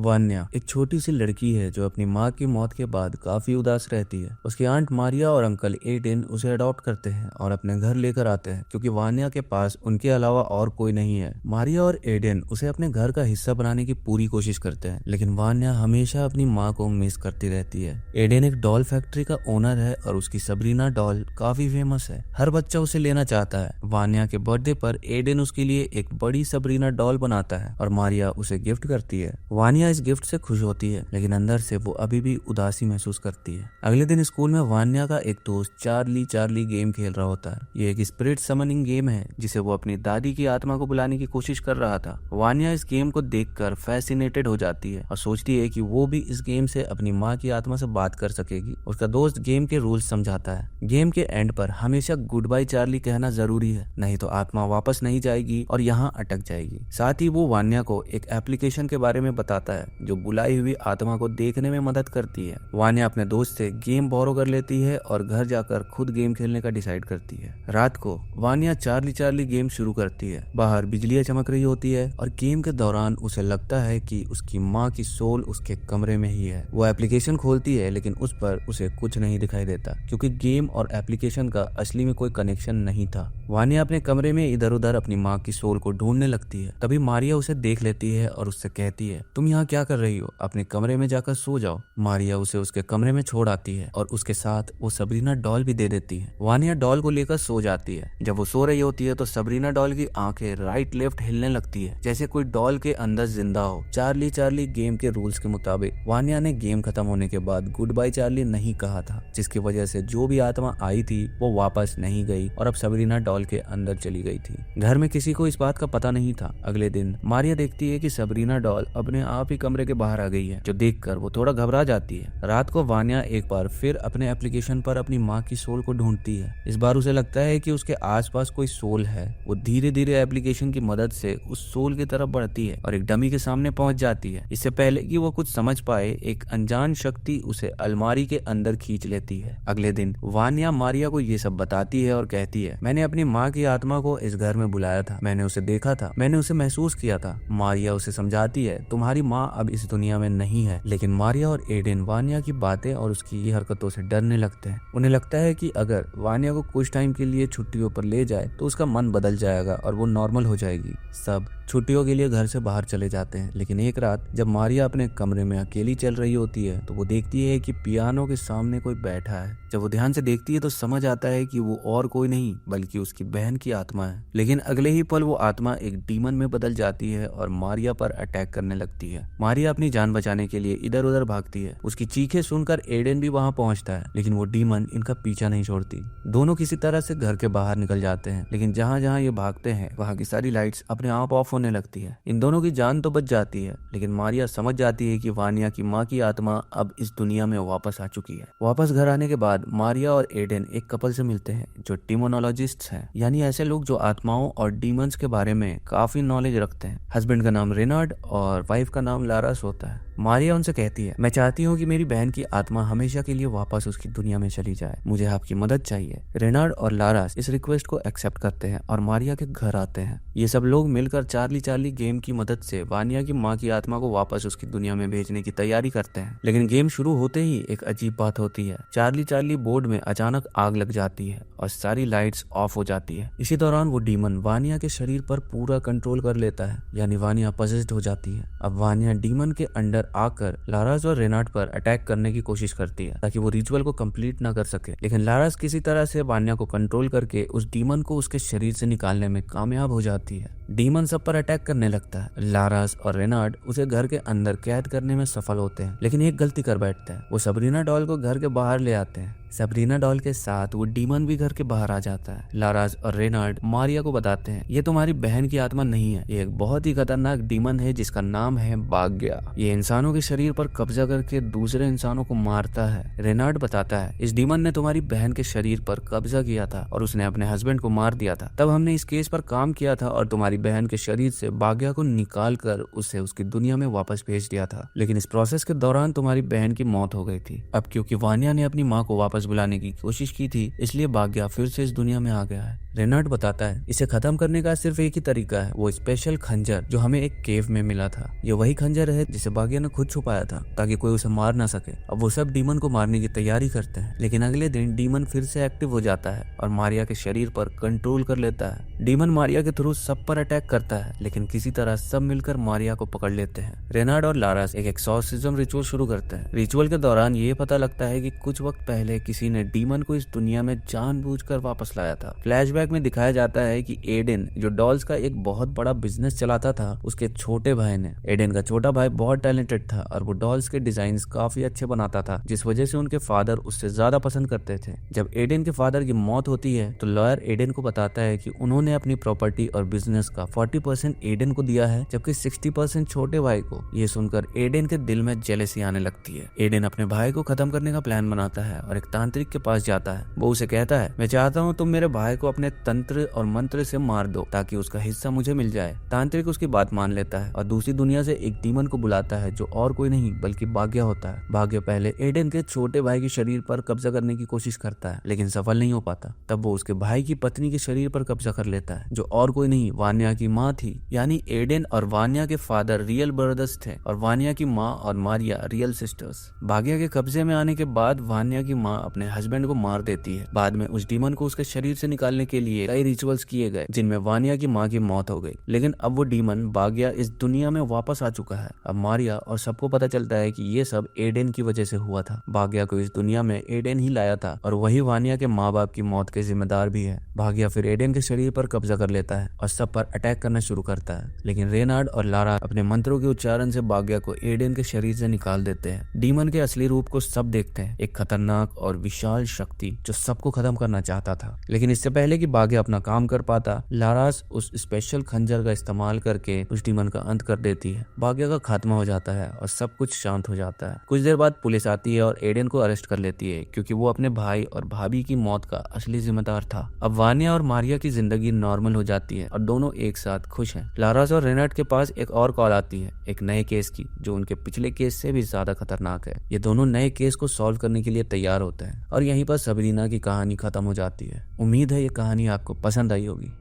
वान्या एक छोटी सी लड़की है जो अपनी माँ की मौत के बाद काफी उदास रहती है। उसकी आंट मारिया और अंकल एडेन उसे अडॉप्ट करते हैं और अपने घर लेकर आते हैं क्योंकि वान्या के पास उनके अलावा और कोई नहीं है। मारिया और एडेन उसे अपने घर का हिस्सा बनाने की पूरी कोशिश करते हैं, लेकिन वान्या हमेशा अपनी माँ को मिस करती रहती है। एडेन एक डॉल फैक्ट्री का ओनर है और उसकी सबरीना डॉल काफी फेमस है। हर बच्चा उसे लेना चाहता है। वान्या के बर्थडे पर एडेन उसके लिए एक बड़ी सबरीना डॉल बनाता है और मारिया उसे गिफ्ट करती है। वान्या इस गिफ्ट से खुश होती है, लेकिन अंदर से वो अभी भी उदासी महसूस करती है। अगले दिन स्कूल में वान्या का एक दोस्त चार्ली गेम खेल रहा होता है। ये एक स्पिरिट समनिंग गेम है जिसे वो अपनी दादी की आत्मा को बुलाने की कोशिश कर रहा था। वान्या इस गेम को देखकर फैसिनेटेड हो जाती है और सोचती है कि वो भी इस गेम से अपनी माँ की आत्मा से बात कर सकेगी। उसका दोस्त गेम के रूल्स समझाता है। गेम के एंड पर हमेशा गुड बाय चार्ली कहना जरूरी है, नहीं तो आत्मा वापस नहीं जाएगी और यहाँ अटक जाएगी। साथ ही वो वान्या को एक एप्लीकेशन के बारे में बताता है जो बुलाई हुई आत्मा को देखने में मदद करती है। वान्या अपने दोस्त से गेम बोरो कर लेती है और घर जाकर खुद गेम खेलने का डिसाइड करती है। रात को वान्या चार्ली गेम शुरू करती है। बाहर बिजलियां चमक रही होती है और गेम के दौरान उसे लगता है कि उसकी माँ की सोल उसके कमरे में ही है। वो एप्लीकेशन खोलती है, लेकिन उस पर उसे कुछ नहीं दिखाई देता क्योंकि गेम और एप्लीकेशन का असली में कोई कनेक्शन नहीं था। वान्या अपने कमरे में इधर उधर अपनी माँ की सोल को ढूंढने लगती है। तभी मारिया उसे देख लेती है और उससे कहती है, तुम यहाँ क्या कर रही हो? अपने कमरे में जाकर सो जाओ। मारिया उसे उसके कमरे में छोड़ आती है और उसके साथ वो सबरीना डॉल भी दे देती है। वान्या डॉल को लेकर सो जाती है। जब वो सो रही होती है तो सबरीना डॉल की आंखें राइट लेफ्ट हिलने लगती है जैसे कोई डॉल के अंदर जिंदा हो। चार्ली गेम के रूल्स के मुताबिक वान्या ने गेम खत्म होने के बाद गुड बाय चार्ली नहीं कहा था, जिसकी वजह से जो भी आत्मा आई थी वो वापस नहीं गई और अब सबरीना डॉल के अंदर चली गई थी। घर में किसी को इस बात का पता नहीं था। अगले दिन मारिया देखती है कि सबरीना डॉल अपने आप ही कमरे के बाहर आ गई है, जो देखकर वो थोड़ा घबरा जाती है। रात को वान्या एक बार फिर अपने एप्लीकेशन पर अपनी माँ की सोल को ढूंढती है। इस बार उसे लगता है कि उसके आसपास कोई सोल है। वो धीरे धीरे एप्लीकेशन की मदद से उस सोल की तरफ बढ़ती है और एक डमी के सामने पहुंच जाती है। इससे पहले कि वो कुछ समझ पाए, एक अनजान शक्ति उसे अलमारी के अंदर खींच लेती है। अगले दिन वान्या मारिया को ये सब बताती है और कहती है, मैंने अपनी माँ की आत्मा को इस घर में बुलाया था, मैंने उसे देखा था, मैंने उसे महसूस किया था। मारिया उसे समझाती है, तुम्हारी माँ अब इस दुनिया में नहीं है। लेकिन मारिया और एडेन वान्या की बातें और उसकी ये हरकतों से डरने लगते हैं। उन्हें लगता है कि अगर वान्या को कुछ टाइम के लिए छुट्टियों पर ले जाए तो उसका मन बदल जाएगा और वो नॉर्मल हो जाएगी। सब छुट्टियों के लिए घर से बाहर चले जाते हैं, लेकिन एक रात जब मारिया अपने कमरे में अकेली चल रही होती है तो वो देखती है कि पियानो के सामने कोई बैठा है। जब वो ध्यान से देखती है तो समझ आता है कि वो और कोई नहीं बल्कि उसकी बहन की आत्मा है। लेकिन अगले ही पल वो आत्मा एक डीमन में बदल जाती है और मारिया पर अटैक करने लगती है। मारिया अपनी जान बचाने के लिए इधर उधर भागती है। उसकी चीखें सुनकर एडेन भी वहां पहुंचता है, लेकिन वो डीमन इनका पीछा नहीं छोड़ती। दोनों किसी तरह से घर के बाहर निकल जाते हैं, लेकिन जहाँ जहाँ ये भागते हैं वहाँ की सारी लाइट्स अपने आप ऑफ होने लगती है। इन दोनों की जान तो बच जाती है, लेकिन मारिया समझ जाती है कि वान्या की माँ की आत्मा अब इस दुनिया में वापस आ चुकी है। वापस घर आने के बाद मारिया और एडेन एक कपल से मिलते हैं जो डिमोनोलॉजिस्ट्स हैं, यानी ऐसे लोग जो आत्माओं और डीमंस के बारे में काफी नॉलेज रखते हैं। हस्बैंड का नाम रेनार्ड और वाइफ का नाम लारास होता है। मारिया उनसे कहती है, मैं चाहती हूँ कि मेरी बहन की आत्मा हमेशा के लिए वापस उसकी दुनिया में चली जाए, मुझे आपकी मदद चाहिए। रेनार्ड और लारास इस रिक्वेस्ट को एक्सेप्ट करते हैं और मारिया के घर आते हैं। ये सब लोग मिलकर चार्ली गेम की मदद से वान्या की माँ की आत्मा को वापस उसकी दुनिया में भेजने की तैयारी करते हैं। लेकिन गेम शुरू होते ही एक अजीब बात होती है। चार्ली बोर्ड में अचानक आग लग जाती है और सारी लाइट्स ऑफ हो जाती है। इसी दौरान वो डीमन वान्या के शरीर पर पूरा कंट्रोल कर लेता है, यानी वान्या पजेस्ड हो जाती है। अब वान्या डीमन के अंडर आकर लारास और रेनार्ड पर अटैक करने की कोशिश करती है ताकि वो रिचुअल को कंप्लीट ना कर सके। लेकिन लारास किसी तरह से वान्या को कंट्रोल करके उस डीमन को उसके शरीर से निकालने में कामयाब हो जाती है। डीमन सब पर अटैक करने लगता है। लारास और रेनार्ड उसे घर के अंदर कैद करने में सफल होते हैं, लेकिन एक गलती कर बैठते हैं। वो सबरीना डॉल को घर के बाहर ले आते हैं। सबरीना डॉल के साथ वो डीमन भी घर के बाहर आ जाता है। लारास और रेनार्ड मारिया को बताते हैं, ये तुम्हारी बहन की आत्मा नहीं है, ये एक बहुत ही खतरनाक डीमन है जिसका नाम है बाग्या। ये इंसानों के शरीर पर कब्जा करके दूसरे इंसानों को मारता है। रेनार्ड बताता है, इस डीमन ने तुम्हारी बहन के शरीर पर कब्जा किया था और उसने अपने हस्बैंड को मार दिया था। तब हमने इस केस पर काम किया था और तुम्हारी बहन के शरीर से बाग्या को निकाल कर उसे उसकी दुनिया में वापस भेज दिया था। लेकिन इस प्रोसेस के दौरान तुम्हारी बहन की मौत हो गई थी। अब क्योंकि वान्या ने अपनी माँ को वापस बुलाने की कोशिश की थी, इसलिए बाग्या फिर से इस दुनिया में आ गया है। रेनार्ड बताता है, इसे खत्म करने का सिर्फ एक ही तरीका है, वो स्पेशल खंजर जो हमें एक केव में मिला था। ये वही खंजर खंजर है जिसे भाग्या ने खुद छुपाया था ताकि कोई उसे मार ना सके। अब वो सब डीमन को मारने की तैयारी करते हैं, लेकिन अगले दिन डीमन फिर से एक्टिव हो जाता है और मारिया के शरीर पर कंट्रोल कर लेता है। डीमन मारिया के थ्रू सब पर अटैक करता है, लेकिन किसी तरह सब मिलकर मारिया को पकड़ लेते हैं। रेनार्ड और लारास एक एक्सॉर्सिज्म रिचुअल शुरू करते हैं। रिचुअल के दौरान ये पता लगता है कि कुछ वक्त पहले किसी ने डीमन को इस दुनिया में जानबूझकर वापस लाया था। फ्लैशबैक में दिखाया जाता है कि एडेन, जो डॉल्स का एक बहुत बड़ा बिजनेस चलाता था, उसके छोटे भाई ने, एडेन का छोटा भाई बहुत टैलेंटेड था और वो डॉल्स के डिजाइन काफी अच्छे बनाता था, जिस वजह से उनके फादर उससे ज्यादा पसंद करते थे। जब एडेन के फादर की मौत होती है तो लॉयर एडेन को बताता है कि उन्होंने अपनी प्रॉपर्टी और बिजनेस का 40% एडेन को दिया है, जबकि 60% छोटे भाई को। ये सुनकर एडेन के दिल में जेलसी आने लगती है। एडेन अपने भाई को खत्म करने का प्लान बनाता है और एक तांत्रिक के पास जाता है। वो उसे कहता है, मैं चाहता हूँ तुम मेरे भाई को अपने तंत्र और मंत्र से मार दो ताकि उसका हिस्सा मुझे मिल जाए। तांत्रिक उसकी बात मान लेता है और दूसरी दुनिया से एक डीमन को बुलाता है जो और कोई नहीं बल्कि भाग्य होता है। भाग्य पहले एडेन के छोटे भाई के शरीर पर कब्जा करने की कोशिश करता है, लेकिन सफल नहीं हो पाता। तब वो उसके भाई की पत्नी के शरीर पर कब्जा कर लेता है, जो और कोई नहीं वान्या की माँ थी। यानी एडेन और वान्या के फादर रियल ब्रदर्स थे और वान्या की माँ और मारिया रियल सिस्टर्स। भाग्य के कब्जे में आने के बाद वान्या की माँ अपने हस्बैंड को मार देती है। बाद में उस डीमन को उसके शरीर से निकालने के लिए कई रिचुअल्स किए गए, जिनमें वान्या की माँ की मौत हो गई। लेकिन अब वो डीमन भाग्य इस दुनिया में वापस आ चुका है। अब मारिया और सबको पता चलता है कि ये सब एडेन की वजह से हुआ था। भाग्य को इस दुनिया में एडेन ही लाया था और वही वान्या के माँ बाप की मौत के जिम्मेदार भी है। भाग्य फिर एडेन के शरीर पर कब्जा कर लेता है और सब पर अटैक करना शुरू करता है, लेकिन रेनार्ड और लारा अपने मंत्रों के उच्चारण से भाग्य को एडेन के शरीर से निकाल देते हैं। डीमन के असली रूप को सब देखते हैं, एक खतरनाक और विशाल शक्ति जो सबको खत्म करना चाहता था। लेकिन इससे पहले कि भाग्य अपना काम कर पाता, लारास उस स्पेशल खंजर का इस्तेमाल करके उस डीमन का अंत कर देती है। भाग्य का खात्मा हो जाता है और सब कुछ शांत हो जाता है। कुछ देर बाद पुलिस आती है और एडेन को अरेस्ट कर लेती है, क्योंकि वो अपने भाई और भाभी की मौत का असली जिम्मेदार था। अब वान्या और मारिया की जिंदगी नॉर्मल हो जाती है और दोनों एक साथ खुश हैं। लारास और रेनार्ड के पास एक और कॉल आती है, एक नए केस की, जो उनके पिछले केस से भी ज्यादा खतरनाक है। ये दोनों नए केस को सॉल्व करने के लिए तैयार होते हैं और यहीं पर सबरीना की कहानी खत्म हो जाती है। उम्मीद है ये कहानी आपको पसंद आई होगी।